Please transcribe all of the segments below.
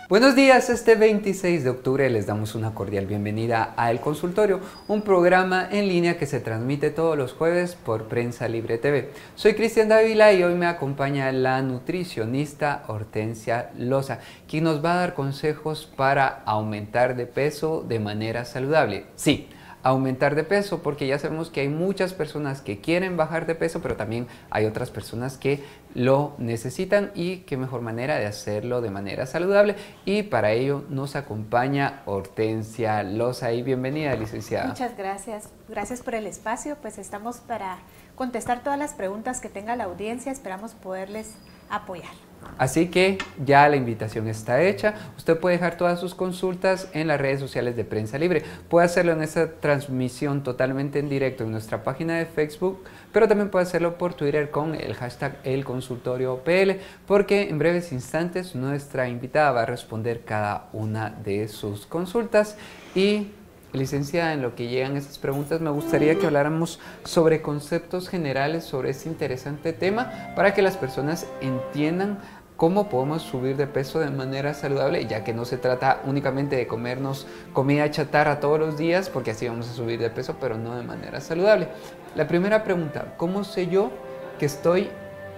Buenos días, este 26 de octubre les damos una cordial bienvenida a El Consultorio, un programa en línea que se transmite todos los jueves por Prensa Libre TV. Soy Cristian Dávila y hoy me acompaña la nutricionista Hortensia Loza, quien nos va a dar consejos para aumentar de peso de manera saludable. Sí, aumentar de peso, porque ya sabemos que hay muchas personas que quieren bajar de peso, pero también hay otras personas que lo necesitan y qué mejor manera de hacerlo de manera saludable. Y para ello nos acompaña Hortensia Loza. Y bienvenida, licenciada. Muchas gracias. Gracias por el espacio. Pues estamos para contestar todas las preguntas que tenga la audiencia. Esperamos poderles apoyar. Así que ya la invitación está hecha. Usted puede dejar todas sus consultas en las redes sociales de Prensa Libre. Puede hacerlo en esta transmisión totalmente en directo en nuestra página de Facebook, pero también puede hacerlo por Twitter con el hashtag ElConsultorioPL, porque en breves instantes nuestra invitada va a responder cada una de sus consultas. Y licenciada, en lo que llegan esas preguntas, me gustaría que habláramos sobre conceptos generales sobre este interesante tema para que las personas entiendan cómo podemos subir de peso de manera saludable, ya que no se trata únicamente de comernos comida chatarra todos los días, porque así vamos a subir de peso, pero no de manera saludable. La primera pregunta: ¿cómo sé yo que estoy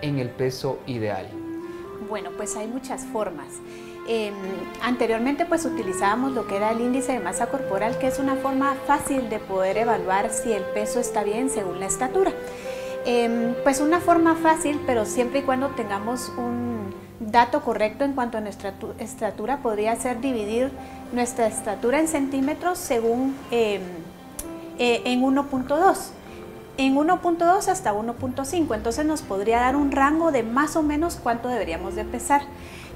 en el peso ideal? Bueno, pues hay muchas formas. Anteriormente pues utilizábamos lo que era el índice de masa corporal, que es una forma fácil de poder evaluar si el peso está bien según la estatura. Pues una forma fácil, pero siempre y cuando tengamos un dato correcto en cuanto a nuestra estatura, podría ser dividir nuestra estatura en centímetros según en 1.2. En 1.2 hasta 1.5, entonces nos podría dar un rango de más o menos cuánto deberíamos de pesar.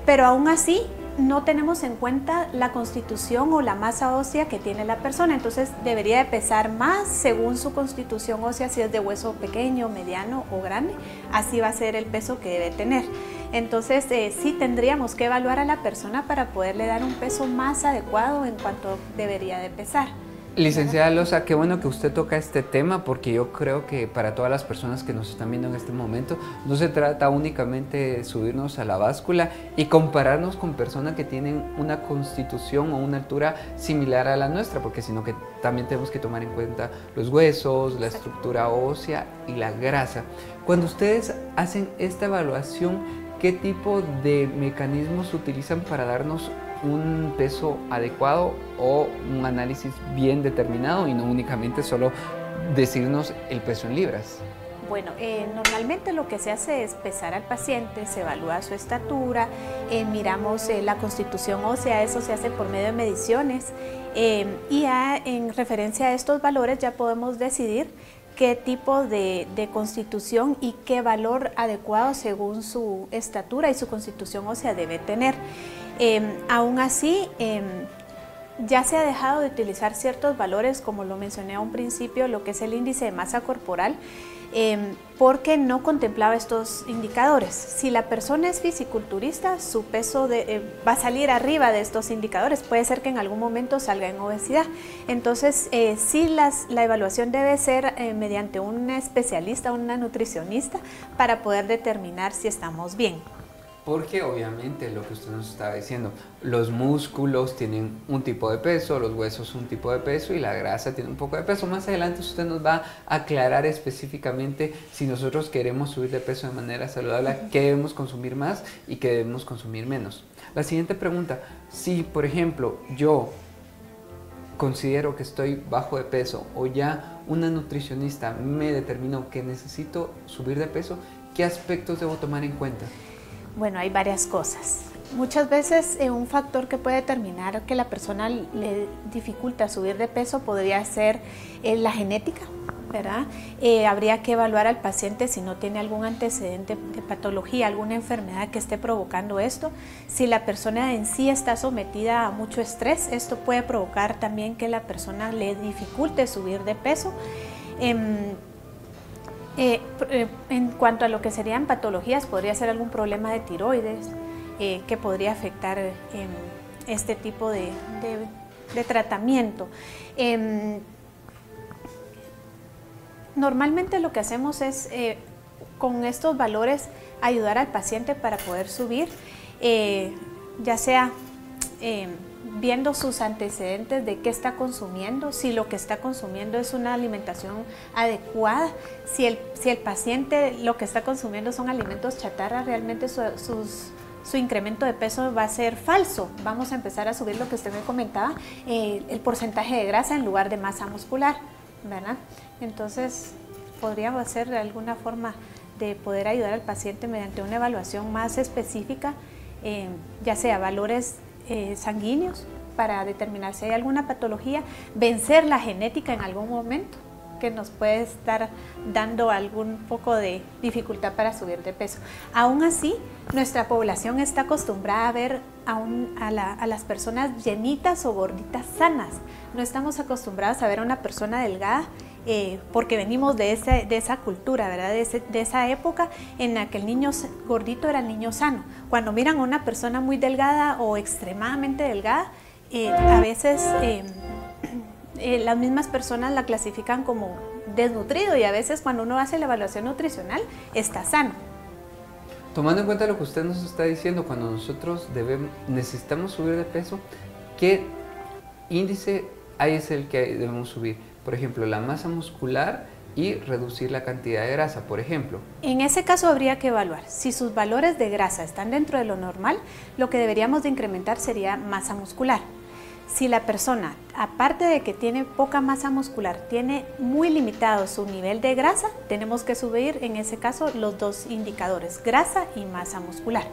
Pero aún así no tenemos en cuenta la constitución o la masa ósea que tiene la persona, entonces debería de pesar más según su constitución ósea, si es de hueso pequeño, mediano o grande, así va a ser el peso que debe tener. Entonces sí tendríamos que evaluar a la persona para poderle dar un peso más adecuado en cuanto debería de pesar. Licenciada Loza, qué bueno que usted toca este tema, porque yo creo que para todas las personas que nos están viendo en este momento no se trata únicamente de subirnos a la báscula y compararnos con personas que tienen una constitución o una altura similar a la nuestra, porque sino que también tenemos que tomar en cuenta los huesos, la estructura ósea y la grasa. Cuando ustedes hacen esta evaluación, ¿qué tipo de mecanismos utilizan para darnos un peso adecuado o un análisis bien determinado y no únicamente solo decirnos el peso en libras? Bueno, normalmente lo que se hace es pesar al paciente, se evalúa su estatura, miramos la constitución ósea, eso se hace por medio de mediciones y ya en referencia a estos valores ya podemos decidir qué tipo de constitución y qué valor adecuado según su estatura y su constitución ósea debe tener. Aún así, ya se ha dejado de utilizar ciertos valores, como lo mencioné a un principio, lo que es el índice de masa corporal, porque no contemplaba estos indicadores. Si la persona es fisiculturista, su peso va a salir arriba de estos indicadores, puede ser que en algún momento salga en obesidad. Entonces, sí la evaluación debe ser mediante un especialista, una nutricionista, para poder determinar si estamos bien. Porque obviamente lo que usted nos estaba diciendo, los músculos tienen un tipo de peso, los huesos un tipo de peso y la grasa tiene un poco de peso. Más adelante usted nos va a aclarar específicamente si nosotros queremos subir de peso de manera saludable, qué debemos consumir más y qué debemos consumir menos. La siguiente pregunta: si por ejemplo yo considero que estoy bajo de peso o ya una nutricionista me determinó que necesito subir de peso, ¿qué aspectos debo tomar en cuenta? Bueno, hay varias cosas. Muchas veces un factor que puede determinar que la persona le dificulta subir de peso podría ser la genética, ¿verdad? Habría que evaluar al paciente si no tiene algún antecedente de patología, alguna enfermedad que esté provocando esto. Si la persona en sí está sometida a mucho estrés, esto puede provocar también que la persona le dificulte subir de peso. En cuanto a lo que serían patologías, podría ser algún problema de tiroides que podría afectar este tipo de tratamiento. Normalmente lo que hacemos es con estos valores ayudar al paciente para poder subir, ya sea viendo sus antecedentes de qué está consumiendo, si lo que está consumiendo es una alimentación adecuada, si el paciente lo que está consumiendo son alimentos chatarra, realmente su incremento de peso va a ser falso. Vamos a empezar a subir lo que usted me comentaba, el porcentaje de grasa en lugar de masa muscular, ¿verdad? Entonces, podríamos hacer de alguna forma de poder ayudar al paciente mediante una evaluación más específica, ya sea valores sanguíneos para determinar si hay alguna patología, vencer la genética en algún momento que nos puede estar dando algún poco de dificultad para subir de peso. Aún así, nuestra población está acostumbrada a ver a las personas llenitas o gorditas sanas. No estamos acostumbrados a ver a una persona delgada porque venimos de esa cultura, ¿verdad? De esa época en la que el niño gordito era el niño sano. Cuando miran a una persona muy delgada o extremadamente delgada, a veces las mismas personas la clasifican como desnutrido y a veces cuando uno hace la evaluación nutricional está sano. Tomando en cuenta lo que usted nos está diciendo, cuando nosotros necesitamos subir de peso, ¿qué índice es el que debemos subir? Por ejemplo, la masa muscular y reducir la cantidad de grasa, por ejemplo. En ese caso habría que evaluar. Si sus valores de grasa están dentro de lo normal, lo que deberíamos de incrementar sería masa muscular. Si la persona, aparte de que tiene poca masa muscular, tiene muy limitado su nivel de grasa, tenemos que subir en ese caso los dos indicadores, grasa y masa muscular.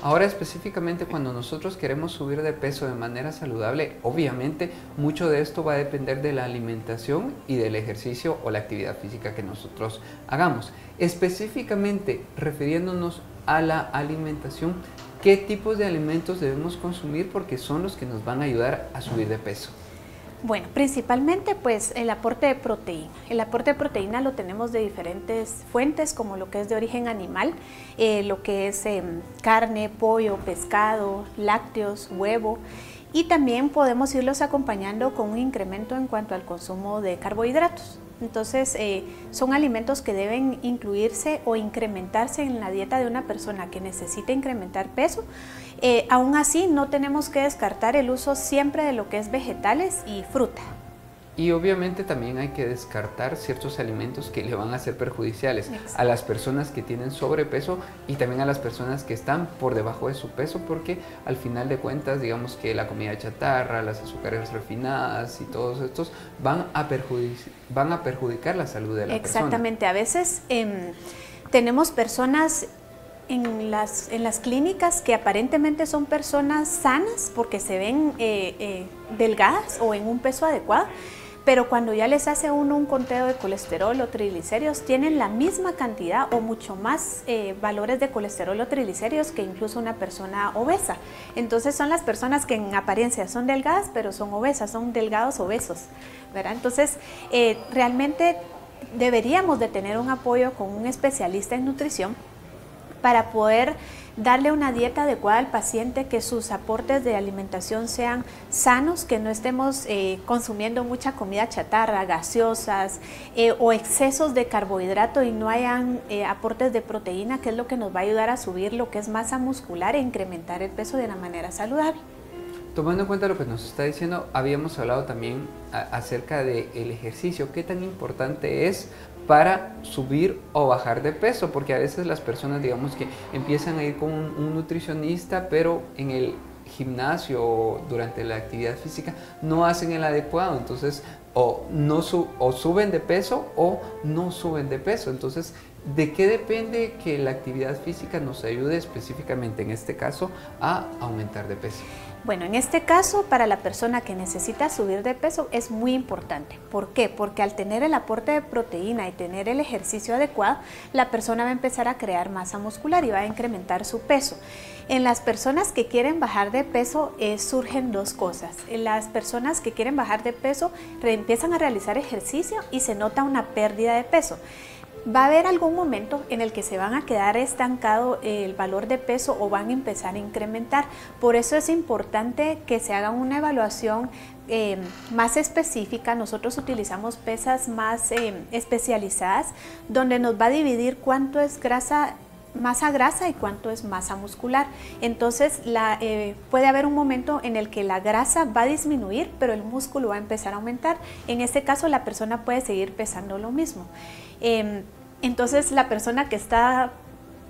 Ahora específicamente cuando nosotros queremos subir de peso de manera saludable, obviamente mucho de esto va a depender de la alimentación y del ejercicio o la actividad física que nosotros hagamos. Específicamente refiriéndonos a la alimentación, ¿qué tipos de alimentos debemos consumir porque son los que nos van a ayudar a subir de peso? Bueno, principalmente pues el aporte de proteína. El aporte de proteína lo tenemos de diferentes fuentes, como lo que es de origen animal, lo que es carne, pollo, pescado, lácteos, huevo, y también podemos irlos acompañando con un incremento en cuanto al consumo de carbohidratos. Entonces, son alimentos que deben incluirse o incrementarse en la dieta de una persona que necesita incrementar peso. Aún así, no tenemos que descartar el uso siempre de lo que es vegetales y fruta. Y obviamente también hay que descartar ciertos alimentos que le van a ser perjudiciales a las personas que tienen sobrepeso y también a las personas que están por debajo de su peso, porque al final de cuentas, digamos que la comida chatarra, las azúcares refinadas y todos estos van a perjudicar la salud de la persona. Exactamente, a veces tenemos personas en las clínicas que aparentemente son personas sanas porque se ven delgadas o en un peso adecuado, pero cuando ya les hace uno un conteo de colesterol o triglicéridos, tienen la misma cantidad o mucho más valores de colesterol o triglicéridos que incluso una persona obesa. Entonces son las personas que en apariencia son delgadas, pero son obesas, son delgados obesos, ¿verdad? Entonces realmente deberíamos de tener un apoyo con un especialista en nutrición para poder darle una dieta adecuada al paciente, que sus aportes de alimentación sean sanos, que no estemos consumiendo mucha comida chatarra, gaseosas o excesos de carbohidrato y no hayan aportes de proteína, que es lo que nos va a ayudar a subir lo que es masa muscular e incrementar el peso de una manera saludable. Tomando en cuenta lo que nos está diciendo, habíamos hablado también acerca del ejercicio. ¿Qué tan importante es para subir o bajar de peso? Porque a veces las personas, digamos que empiezan a ir con un nutricionista, pero en el gimnasio o durante la actividad física no hacen el adecuado, entonces o suben de peso o no suben de peso. Entonces, ¿de qué depende que la actividad física nos ayude específicamente en este caso a aumentar de peso? Bueno, en este caso, para la persona que necesita subir de peso es muy importante. ¿Por qué? Porque al tener el aporte de proteína y tener el ejercicio adecuado, la persona va a empezar a crear masa muscular y va a incrementar su peso. En las personas que quieren bajar de peso surgen dos cosas. En las personas que quieren bajar de peso empiezan a realizar ejercicio y se nota una pérdida de peso. Va a haber algún momento en el que se van a quedar estancado el valor de peso o van a empezar a incrementar. Por eso es importante que se haga una evaluación más específica. Nosotros utilizamos pesas más especializadas donde nos va a dividir cuánto es grasa masa grasa y cuánto es masa muscular. Entonces puede haber un momento en el que la grasa va a disminuir, pero el músculo va a empezar a aumentar. En este caso la persona puede seguir pesando lo mismo. Entonces la persona que está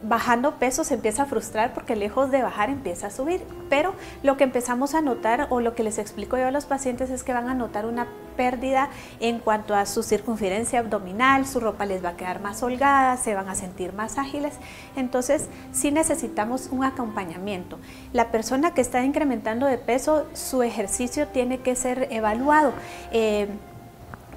bajando peso se empieza a frustrar porque lejos de bajar empieza a subir, pero lo que empezamos a notar, o lo que les explico yo a los pacientes, es que van a notar una pérdida en cuanto a su circunferencia abdominal, su ropa les va a quedar más holgada, se van a sentir más ágiles. Entonces sí necesitamos un acompañamiento. La persona que está incrementando de peso, su ejercicio tiene que ser evaluado,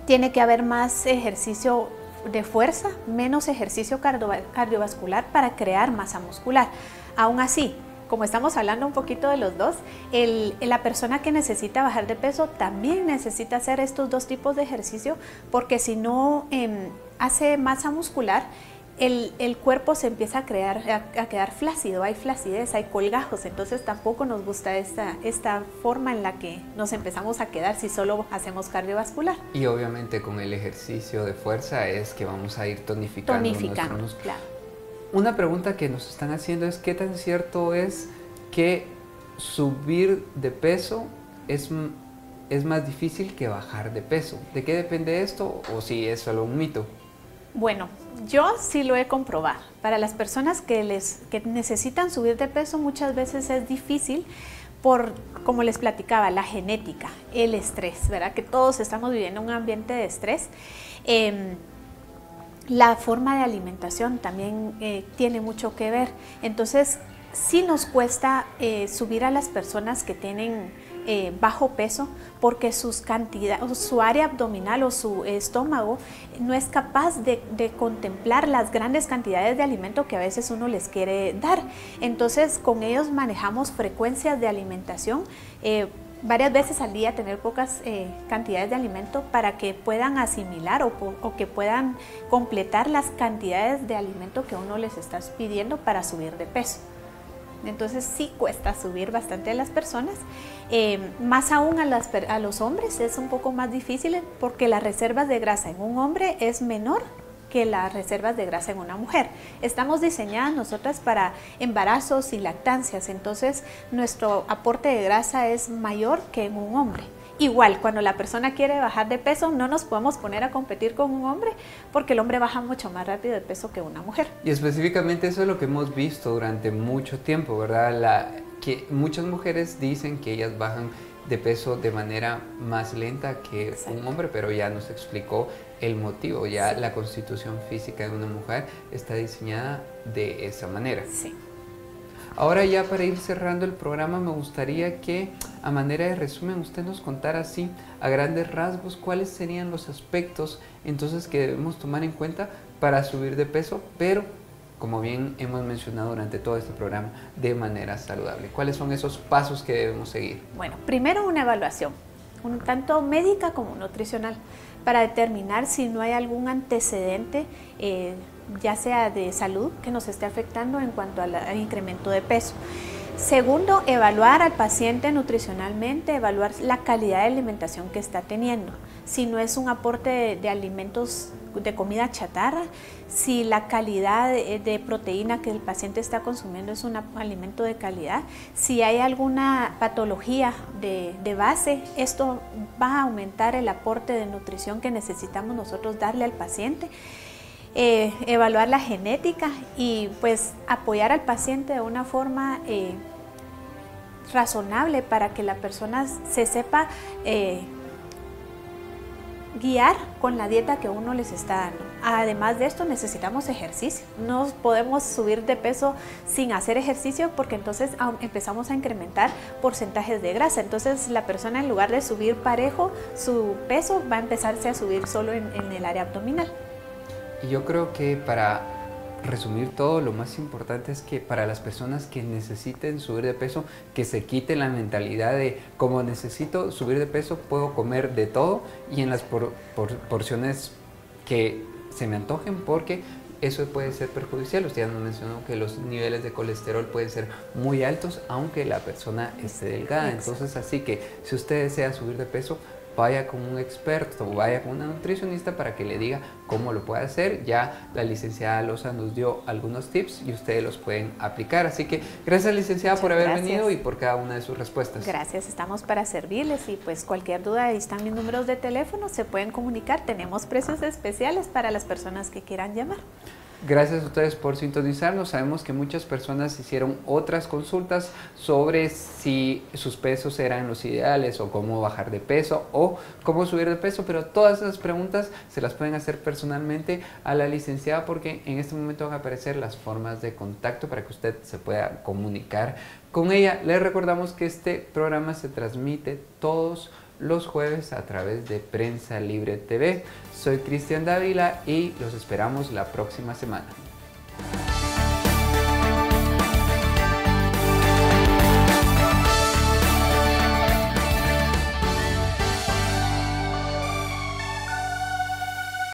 tiene que haber más ejercicio de fuerza, menos ejercicio cardiovascular para crear masa muscular. Aún así, como estamos hablando un poquito de los dos, la persona que necesita bajar de peso también necesita hacer estos dos tipos de ejercicio, porque si no hace masa muscular, el cuerpo se empieza a quedar flácido, hay flacidez, hay colgajos, entonces tampoco nos gusta esta forma en la que nos empezamos a quedar si solo hacemos cardiovascular. Y obviamente con el ejercicio de fuerza es que vamos a ir tonificando nuestros músculos. Claro. Una pregunta que nos están haciendo es ¿qué tan cierto es que subir de peso es más difícil que bajar de peso? ¿De qué depende esto o si es solo un mito? Bueno, yo sí lo he comprobado. Para las personas que necesitan subir de peso muchas veces es difícil por, como les platicaba, la genética, el estrés, ¿verdad? Que todos estamos viviendo un ambiente de estrés. La forma de alimentación también tiene mucho que ver. Entonces, sí nos cuesta subir a las personas que tienen bajo peso, porque su área abdominal o su estómago no es capaz de contemplar las grandes cantidades de alimento que a veces uno les quiere dar. Entonces con ellos manejamos frecuencias de alimentación, varias veces al día, tener pocas cantidades de alimento para que puedan asimilar o que puedan completar las cantidades de alimento que uno les está pidiendo para subir de peso. Entonces sí cuesta subir bastante a las personas, más aún a los hombres es un poco más difícil, porque las reservas de grasa en un hombre es menor que las reservas de grasa en una mujer. Estamos diseñadas nosotras para embarazos y lactancias, entonces nuestro aporte de grasa es mayor que en un hombre. Igual, cuando la persona quiere bajar de peso, no nos podemos poner a competir con un hombre, porque el hombre baja mucho más rápido de peso que una mujer. Y específicamente eso es lo que hemos visto durante mucho tiempo, ¿verdad? Que muchas mujeres dicen que ellas bajan de peso de manera más lenta que Exacto. un hombre, pero ya nos explicó el motivo, ya sí. La constitución física de una mujer está diseñada de esa manera. Sí. Ahora ya para ir cerrando el programa me gustaría que a manera de resumen usted nos contara así a grandes rasgos cuáles serían los aspectos entonces que debemos tomar en cuenta para subir de peso, pero como bien hemos mencionado durante todo este programa, de manera saludable. ¿Cuáles son esos pasos que debemos seguir? Bueno, primero una evaluación, tanto médica como nutricional, para determinar si no hay algún antecedente ya sea de salud que nos esté afectando en cuanto al incremento de peso. Segundo, evaluar al paciente nutricionalmente, evaluar la calidad de alimentación que está teniendo. Si no es un aporte de alimentos de comida chatarra, si la calidad de proteína que el paciente está consumiendo es un alimento de calidad, si hay alguna patología de base, esto va a aumentar el aporte de nutrición que necesitamos nosotros darle al paciente. Evaluar la genética y pues apoyar al paciente de una forma razonable para que la persona se sepa guiar con la dieta que uno les está dando. Además de esto necesitamos ejercicio, no podemos subir de peso sin hacer ejercicio, porque entonces empezamos a incrementar porcentajes de grasa, entonces la persona, en lugar de subir parejo su peso, va a empezarse a subir solo en el área abdominal. Y yo creo que para resumir todo, lo más importante es que para las personas que necesiten subir de peso, que se quiten la mentalidad de como necesito subir de peso, puedo comer de todo y en las porciones que se me antojen, porque eso puede ser perjudicial. Usted ya nos mencionó que los niveles de colesterol pueden ser muy altos aunque la persona esté delgada. Entonces, así que si usted desea subir de peso, vaya con un experto o vaya con una nutricionista para que le diga cómo lo puede hacer. Ya la licenciada Loza nos dio algunos tips y ustedes los pueden aplicar. Así que gracias, licenciada, por haber venido y por cada una de sus respuestas. Gracias, estamos para servirles y pues cualquier duda, ahí están mis números de teléfono, se pueden comunicar. Tenemos precios especiales para las personas que quieran llamar. Gracias a ustedes por sintonizarnos. Sabemos que muchas personas hicieron otras consultas sobre si sus pesos eran los ideales o cómo bajar de peso o cómo subir de peso, pero todas esas preguntas se las pueden hacer personalmente a la licenciada, porque en este momento van a aparecer las formas de contacto para que usted se pueda comunicar con ella. Les recordamos que este programa se transmite todos los jueves a través de Prensa Libre TV. Soy Cristian Dávila y los esperamos la próxima semana.